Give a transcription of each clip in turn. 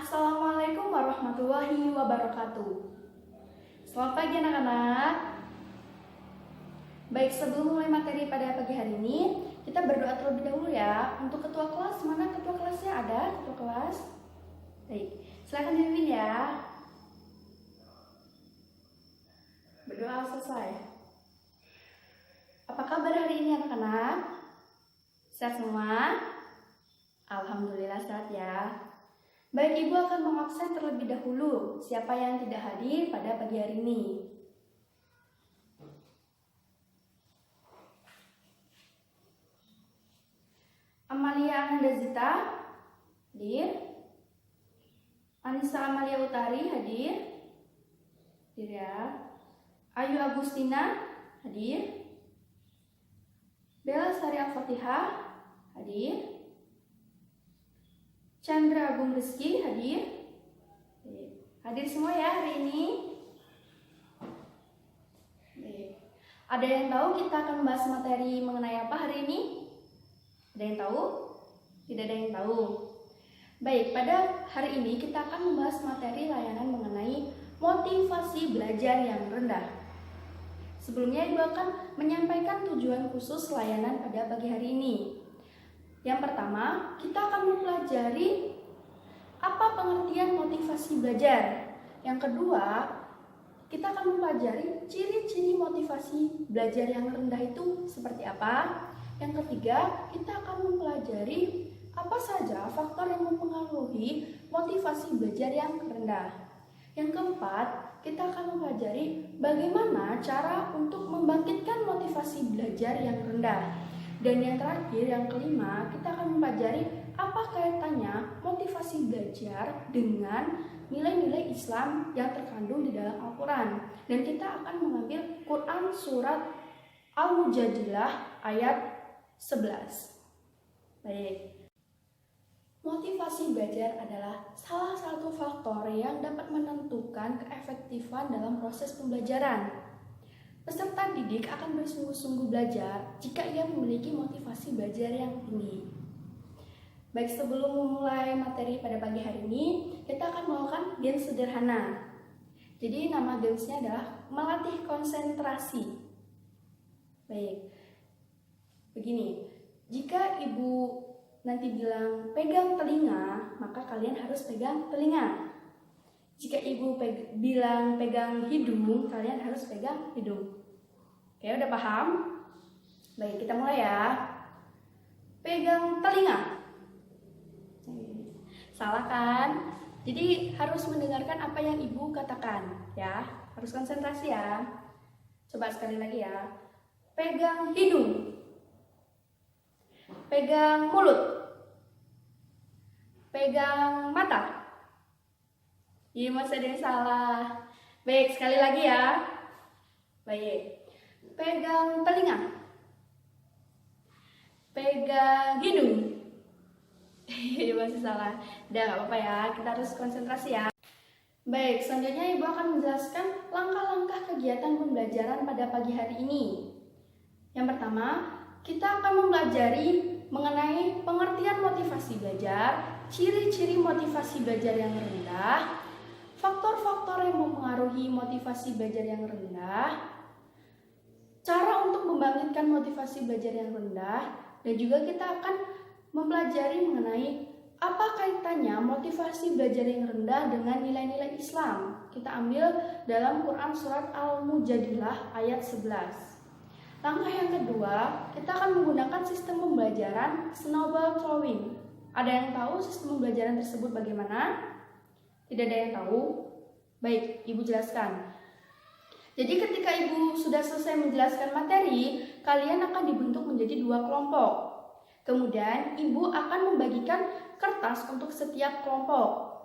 Assalamualaikum warahmatullahi wabarakatuh. Selamat pagi anak-anak. Baik, sebelum mulai materi pada pagi hari ini, kita berdoa terlebih dahulu ya. Untuk ketua kelas, mana ketua kelasnya? Ada ketua kelas? Baik, silakan dipimpin ya. Berdoa selesai. Apa kabar hari ini anak-anak? Sehat semua? Alhamdulillah sehat ya. Baik, Ibu akan mengabsen terlebih dahulu siapa yang tidak hadir pada pagi hari ini. Amalia Ananda Zita hadir. Anissa Amalia Utari hadir. Hadir ya. Ayu Agustina hadir. Bella Sari Al-Fatihah hadir. Chandra Agung Rizky hadir. Hadir semua ya hari ini. Ada yang tahu kita akan membahas materi mengenai apa hari ini? Ada yang tahu? Tidak ada yang tahu. Baik, pada hari ini kita akan membahas materi layanan mengenai motivasi belajar yang rendah. Sebelumnya Ibu akan menyampaikan tujuan khusus layanan pada pagi hari ini. Yang pertama, kita akan mempelajari apa pengertian motivasi belajar. Yang kedua, kita akan mempelajari ciri-ciri motivasi belajar yang rendah itu seperti apa. Yang ketiga, kita akan mempelajari apa saja faktor yang mempengaruhi motivasi belajar yang rendah. Yang keempat, kita akan mempelajari bagaimana cara untuk membangkitkan motivasi belajar yang rendah. Dan yang terakhir, yang kelima, kita akan mempelajari apa kaitannya motivasi belajar dengan nilai-nilai Islam yang terkandung di dalam Al-Quran. Dan kita akan mengambil Quran surat Al-Mujadilah ayat 11. Baik. Motivasi belajar adalah salah satu faktor yang dapat menentukan keefektifan dalam proses pembelajaran. Peserta didik akan bersungguh-sungguh belajar jika ia memiliki motivasi belajar yang tinggi. Baik, sebelum memulai materi pada pagi hari ini, kita akan melakukan games sederhana. Jadi nama gamesnya adalah melatih konsentrasi. Baik, begini, jika Ibu nanti bilang pegang telinga, maka kalian harus pegang telinga. Jika Ibu bilang pegang hidung, kalian harus pegang hidung. Oke, udah paham? Baik, kita mulai ya. Pegang telinga. Salah kan? Jadi harus mendengarkan apa yang Ibu katakan ya. Harus konsentrasi ya. Coba sekali lagi ya. Pegang hidung. Pegang mulut. Pegang mata. Iya, masih ada yang salah. Baik, sekali lagi ya. Baik. Pegang telinga. Pegang hidung. Iya, masih salah. Udah, gak apa-apa ya. Kita harus konsentrasi ya. Baik, selanjutnya Ibu akan menjelaskan langkah-langkah kegiatan pembelajaran pada pagi hari ini. Yang pertama, kita akan mempelajari mengenai pengertian motivasi belajar, ciri-ciri motivasi belajar yang rendah, faktor-faktor yang mempengaruhi motivasi belajar yang rendah, cara untuk membangkitkan motivasi belajar yang rendah, dan juga kita akan mempelajari mengenai apa kaitannya motivasi belajar yang rendah dengan nilai-nilai Islam. Kita ambil dalam Quran surat Al-Mujadilah ayat 11. Langkah yang kedua, kita akan menggunakan sistem pembelajaran snowball throwing. Ada yang tahu sistem pembelajaran tersebut bagaimana? Tidak ada yang tahu? Baik, Ibu jelaskan. Jadi ketika Ibu sudah selesai menjelaskan materi, kalian akan dibentuk menjadi 2 kelompok. Kemudian Ibu akan membagikan kertas untuk setiap kelompok.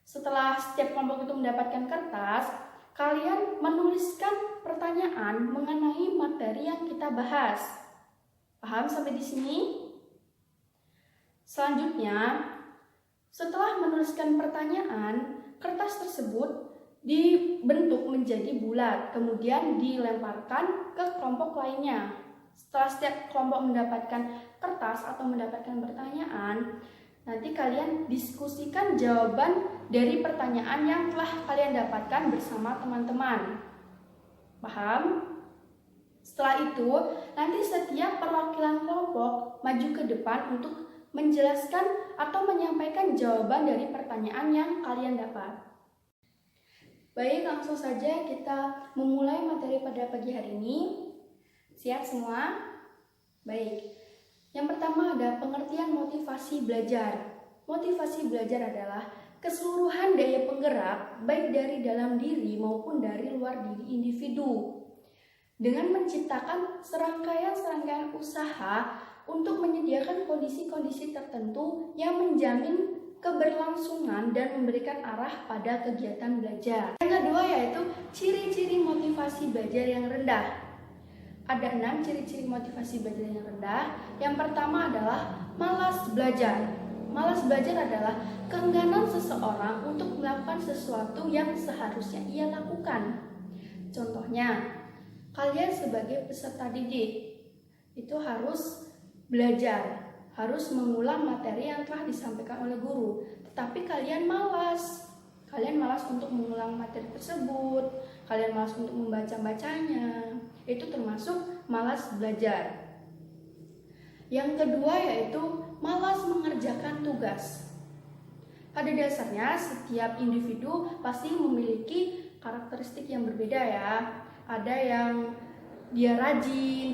Setelah setiap kelompok itu mendapatkan kertas, kalian menuliskan pertanyaan mengenai materi yang kita bahas. Paham sampai di sini? Selanjutnya, setelah menuliskan pertanyaan, kertas tersebut dibentuk menjadi bulat, kemudian dilemparkan ke kelompok lainnya. Setelah setiap kelompok mendapatkan kertas atau mendapatkan pertanyaan, Nanti kalian diskusikan jawaban dari pertanyaan yang telah kalian dapatkan bersama teman-teman. Paham? Setelah itu, nanti setiap perwakilan kelompok maju ke depan untuk menjelaskan atau menyampaikan jawaban dari pertanyaan yang kalian dapat. Baik, langsung saja kita memulai materi pada pagi hari ini. Siap semua? Baik. Yang pertama ada pengertian motivasi belajar. Motivasi belajar adalah keseluruhan daya penggerak baik dari dalam diri maupun dari luar diri individu dengan menciptakan serangkaian usaha untuk menyediakan kondisi-kondisi tertentu yang menjamin keberlangsungan dan memberikan arah pada kegiatan belajar. Yang kedua yaitu ciri-ciri motivasi belajar yang rendah. Ada 6 ciri-ciri motivasi belajar yang rendah. Yang pertama adalah malas belajar. Malas belajar adalah keengganan seseorang untuk melakukan sesuatu yang seharusnya ia lakukan. Contohnya, kalian sebagai peserta didik itu harus belajar, harus mengulang materi yang telah disampaikan oleh guru, tetapi kalian malas. Kalian malas untuk mengulang materi tersebut, kalian malas untuk membaca-bacanya. Itu termasuk malas belajar. Yang kedua yaitu malas mengerjakan tugas. Pada dasarnya setiap individu pasti memiliki karakteristik yang berbeda ya. Ada yang dia rajin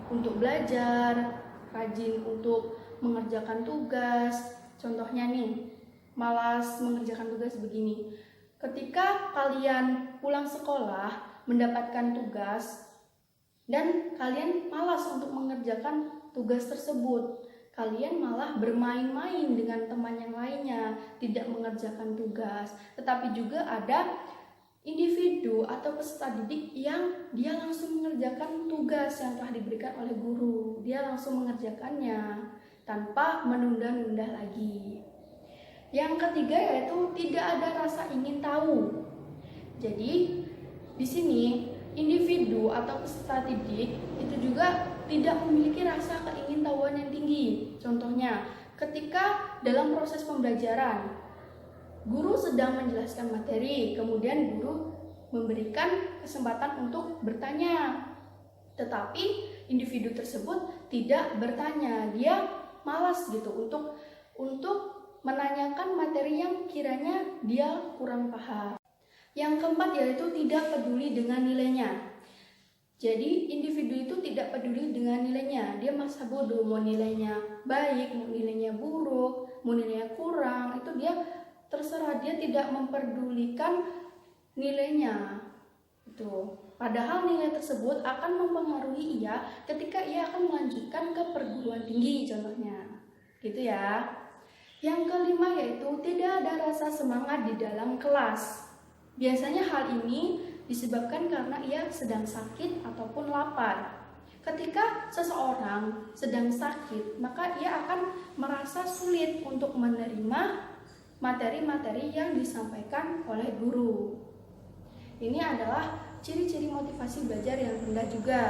untuk belajar, rajin untuk mengerjakan tugas. Contohnya nih, malas mengerjakan tugas begini. Ketika kalian pulang sekolah mendapatkan tugas dan kalian malas untuk mengerjakan tugas tersebut, kalian malah bermain-main dengan teman yang lainnya, tidak mengerjakan tugas. Tetapi juga ada individu atau peserta didik yang dia langsung mengerjakan tugas yang telah diberikan oleh guru. Dia langsung mengerjakannya tanpa menunda-nunda lagi. Yang ketiga yaitu tidak ada rasa ingin tahu. Jadi di sini individu atau peserta didik itu juga tidak memiliki rasa keingintahuan yang tinggi. Contohnya, ketika dalam proses pembelajaran guru sedang menjelaskan materi, kemudian guru memberikan kesempatan untuk bertanya. Tetapi individu tersebut tidak bertanya. Dia malas gitu untuk menanyakan materi yang kiranya dia kurang paham. Yang keempat yaitu tidak peduli dengan nilainya. Jadi individu itu tidak peduli dengan nilainya. Dia masa bodoh mau nilainya baik, mau nilainya buruk, mau nilainya kurang, itu dia terserah, dia tidak memperdulikan nilainya. Itu. Padahal nilai tersebut akan mempengaruhi ia ketika ia akan melanjutkan ke perguruan tinggi contohnya. Gitu ya. Yang kelima yaitu tidak ada rasa semangat di dalam kelas. Biasanya hal ini disebabkan karena ia sedang sakit ataupun lapar. Ketika seseorang sedang sakit, maka ia akan merasa sulit untuk menerima materi-materi yang disampaikan oleh guru. Ini adalah ciri-ciri motivasi belajar yang rendah juga.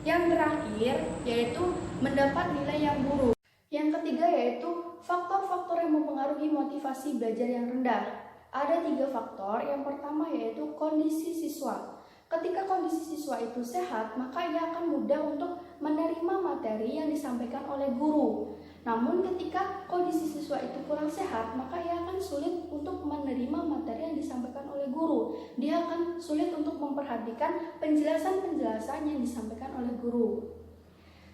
Yang terakhir yaitu mendapat nilai yang buruk. Yang ketiga yaitu faktor-faktor yang mempengaruhi motivasi belajar yang rendah. Ada 3 faktor. Yang pertama yaitu kondisi siswa. Ketika kondisi siswa itu sehat, maka ia akan mudah untuk menerima materi yang disampaikan oleh guru. Namun ketika kondisi siswa itu kurang sehat, maka ia akan sulit untuk menerima materi yang disampaikan oleh guru. Dia akan sulit untuk memperhatikan penjelasan-penjelasan yang disampaikan oleh guru.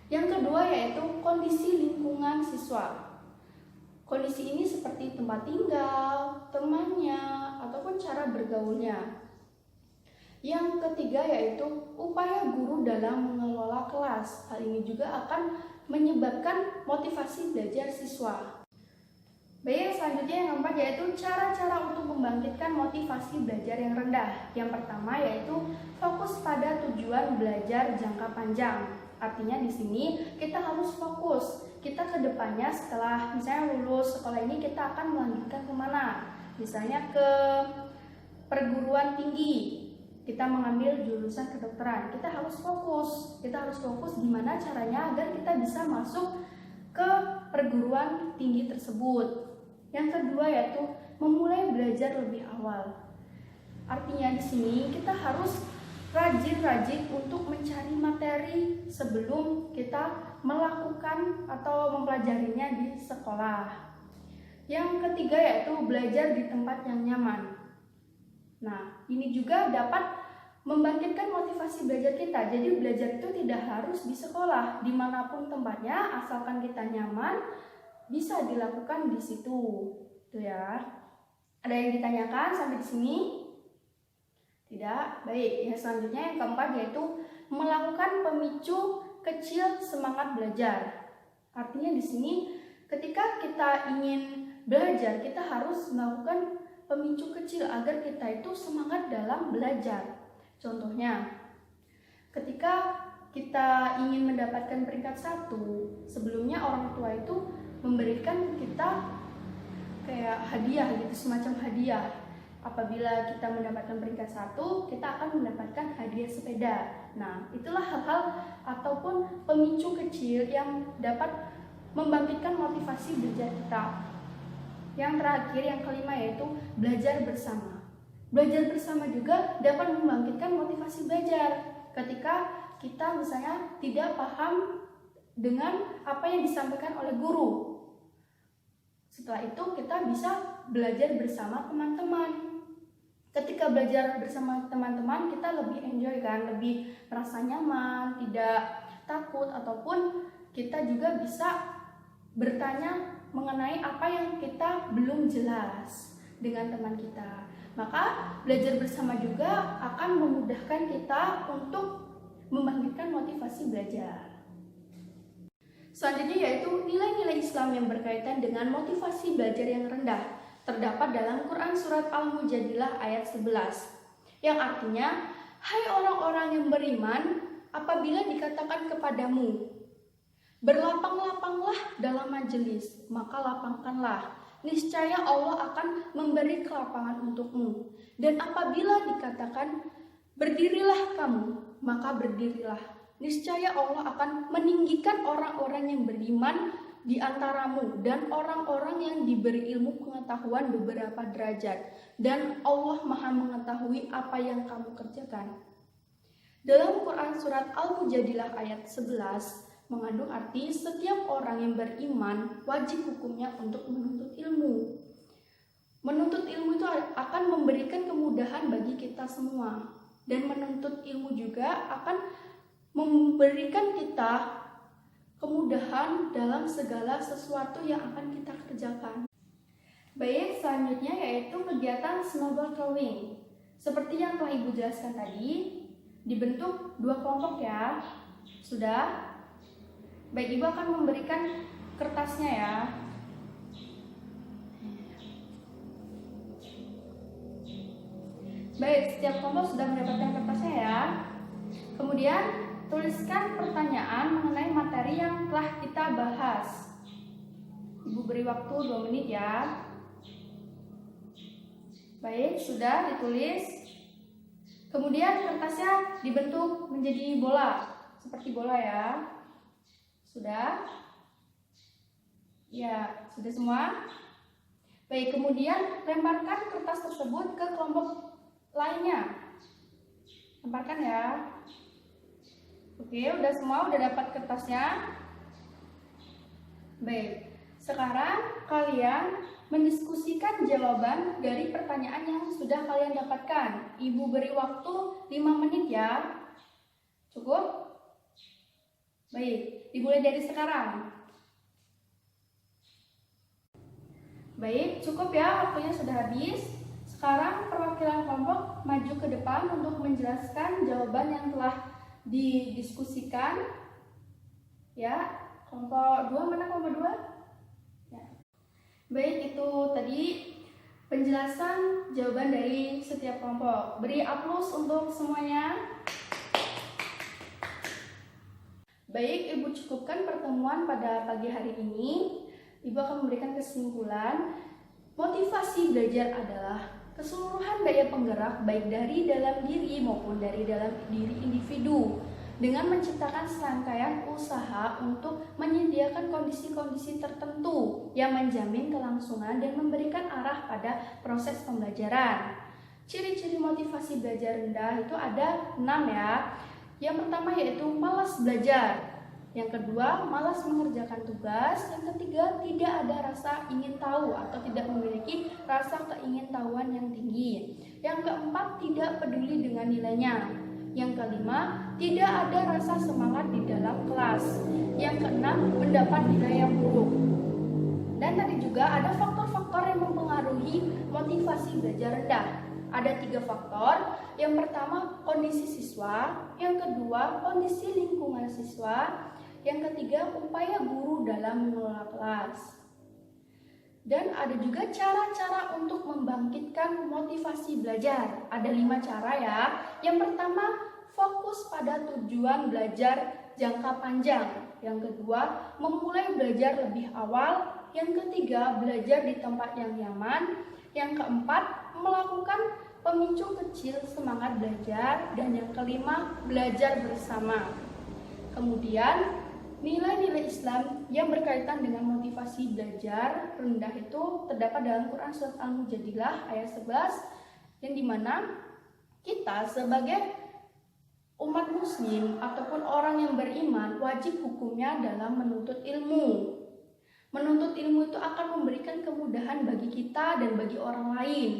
Yang kedua yaitu kondisi lingkungan siswa. Kondisi ini seperti tempat tinggal, temannya, ataupun cara bergaulnya. Yang ketiga yaitu upaya guru dalam mengelola kelas. Hal ini juga akan menyebabkan motivasi belajar siswa. Baik, selanjutnya yang keempat yaitu cara-cara untuk membangkitkan motivasi belajar yang rendah. Yang pertama yaitu fokus pada tujuan belajar jangka panjang. Artinya di sini kita harus fokus. Kita ke depannya setelah misalnya lulus sekolah ini kita akan melanjutkan kemana? Misalnya ke perguruan tinggi. Kita mengambil jurusan kedokteran. Kita harus fokus. Kita harus fokus gimana caranya agar kita bisa masuk ke perguruan tinggi tersebut. Yang kedua yaitu memulai belajar lebih awal. Artinya di sini kita harus rajin-rajin untuk mencari materi sebelum kita melakukan atau mempelajarinya di sekolah. Yang ketiga yaitu belajar di tempat yang nyaman. Nah, ini juga dapat membangkitkan motivasi belajar kita. Jadi belajar itu tidak harus di sekolah, dimanapun tempatnya, asalkan kita nyaman, bisa dilakukan di situ. Tuh ya. Ada yang ditanyakan sampai di sini? Tidak? Baik. Yang selanjutnya yang keempat yaitu melakukan pemicu kecil semangat belajar. Artinya di sini ketika kita ingin belajar, kita harus melakukan pemicu kecil agar kita itu semangat dalam belajar. Contohnya, ketika kita ingin mendapatkan peringkat 1, sebelumnya orang tua itu memberikan kita kayak hadiah gitu, semacam hadiah. Apabila kita mendapatkan peringkat 1, kita akan mendapatkan hadiah sepeda. Nah, itulah hal-hal ataupun pemicu kecil yang dapat membangkitkan motivasi belajar kita. Yang terakhir, yang kelima yaitu belajar bersama. Belajar bersama juga dapat membangkitkan motivasi belajar. Ketika kita misalnya tidak paham dengan apa yang disampaikan oleh guru, setelah itu kita bisa belajar bersama teman-teman. Ketika belajar bersama teman-teman, kita lebih enjoy kan, lebih merasa nyaman, tidak takut, ataupun kita juga bisa bertanya mengenai apa yang kita belum jelas dengan teman kita. Maka belajar bersama juga akan memudahkan kita untuk membangkitkan motivasi belajar. Selanjutnya yaitu nilai-nilai Islam yang berkaitan dengan motivasi belajar yang rendah. Terdapat dalam Quran Surat Al-Mujadilah ayat 11. Yang artinya, hai orang-orang yang beriman, apabila dikatakan kepadamu, berlapang-lapanglah dalam majelis, maka lapangkanlah. Niscaya Allah akan memberi kelapangan untukmu. Dan apabila dikatakan, berdirilah kamu, maka berdirilah. Niscaya Allah akan meninggikan orang-orang yang beriman di antaramu dan orang-orang yang diberi ilmu pengetahuan beberapa derajat. Dan Allah Maha mengetahui apa yang kamu kerjakan. Dalam Quran Surat Al-Mujadilah ayat 11, mengandung arti setiap orang yang beriman wajib hukumnya untuk menuntut ilmu. Menuntut ilmu itu akan memberikan kemudahan bagi kita semua. Dan menuntut ilmu juga akan memberikan kita kemudahan dalam segala sesuatu yang akan kita kerjakan. Baik, selanjutnya yaitu kegiatan snowball throwing. Seperti yang telah Ibu jelaskan tadi, dibentuk 2 kelompok ya. Sudah? Baik, Ibu akan memberikan kertasnya ya. Baik, setiap kelompok sudah mendapatkan kertasnya ya. Kemudian tuliskan pertanyaan mengenai materi yang telah kita bahas. Ibu beri waktu 2 menit ya. Baik, sudah ditulis. Kemudian kertasnya dibentuk menjadi bola, seperti bola ya. Sudah? Ya, sudah semua? Baik, kemudian lemparkan kertas tersebut ke kelompok lainnya. Lemparkan ya. Oke, udah semua, udah dapat kertasnya. Baik, sekarang kalian mendiskusikan jawaban dari pertanyaan yang sudah kalian dapatkan. Ibu beri waktu 5 menit ya. Cukup? Baik, dimulai dari sekarang. Baik, cukup ya, waktunya sudah habis. Sekarang perwakilan kelompok maju ke depan untuk menjelaskan jawaban yang telah didiskusikan. Ya, kelompok 2 mana kelompok 2? Ya. Baik, itu tadi penjelasan jawaban dari setiap kelompok. Beri aplaus untuk semuanya. Baik, Ibu cukupkan pertemuan pada pagi hari ini. Ibu akan memberikan kesimpulan. Motivasi belajar adalah keseluruhan daya penggerak baik dari dalam diri maupun dari dalam diri individu dengan menciptakan serangkaian usaha untuk menyediakan kondisi-kondisi tertentu yang menjamin kelangsungan dan memberikan arah pada proses pembelajaran. Ciri-ciri motivasi belajar rendah itu ada 6 ya. Yang pertama yaitu malas belajar. Yang kedua, malas mengerjakan tugas. Yang ketiga, tidak ada rasa ingin tahu atau tidak memiliki rasa keingintahuan yang tinggi. Yang keempat, tidak peduli dengan nilainya. Yang kelima, tidak ada rasa semangat di dalam kelas. Yang keenam, mendapat nilai yang buruk. Dan tadi juga ada faktor-faktor yang mempengaruhi motivasi belajar rendah. Ada 3 faktor. Yang pertama, kondisi siswa. Yang kedua, kondisi lingkungan siswa. Yang ketiga, upaya guru dalam mengelola kelas. Dan ada juga cara-cara untuk membangkitkan motivasi belajar. Ada 5 cara ya. Yang pertama, fokus pada tujuan belajar jangka panjang. Yang kedua, memulai belajar lebih awal. Yang ketiga, belajar di tempat yang nyaman. Yang keempat, melakukan pemicu kecil semangat belajar. Dan yang kelima, belajar bersama. Kemudian, nilai-nilai Islam yang berkaitan dengan motivasi belajar rendah itu terdapat dalam Quran Surat Al-Mujadilah ayat 11, yang dimana kita sebagai umat muslim ataupun orang yang beriman wajib hukumnya dalam menuntut ilmu. Menuntut ilmu itu akan memberikan kemudahan bagi kita dan bagi orang lain.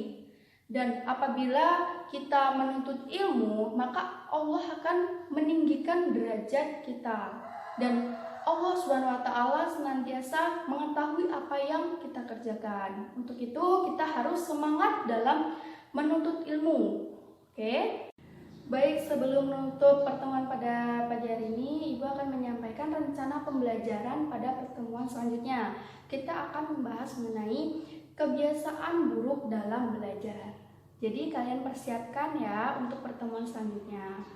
Dan apabila kita menuntut ilmu, maka Allah akan meninggikan derajat kita. Dan Allah SWT senantiasa mengetahui apa yang kita kerjakan. Untuk itu kita harus semangat dalam menuntut ilmu. Oke? Baik, sebelum menutup pertemuan pada pagi hari ini, Ibu akan menyampaikan rencana pembelajaran pada pertemuan selanjutnya. Kita akan membahas mengenai kebiasaan buruk dalam belajar. Jadi kalian persiapkan ya untuk pertemuan selanjutnya.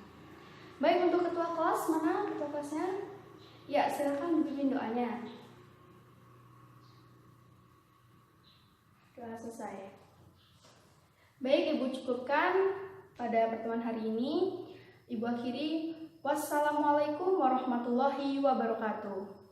Baik, untuk ketua kelas, mana ketua kelasnya? Ya, silakan dipimpin doanya. Doa selesai. Baik, Ibu cukupkan pada pertemuan hari ini. Ibu akhiri, wassalamualaikum warahmatullahi wabarakatuh.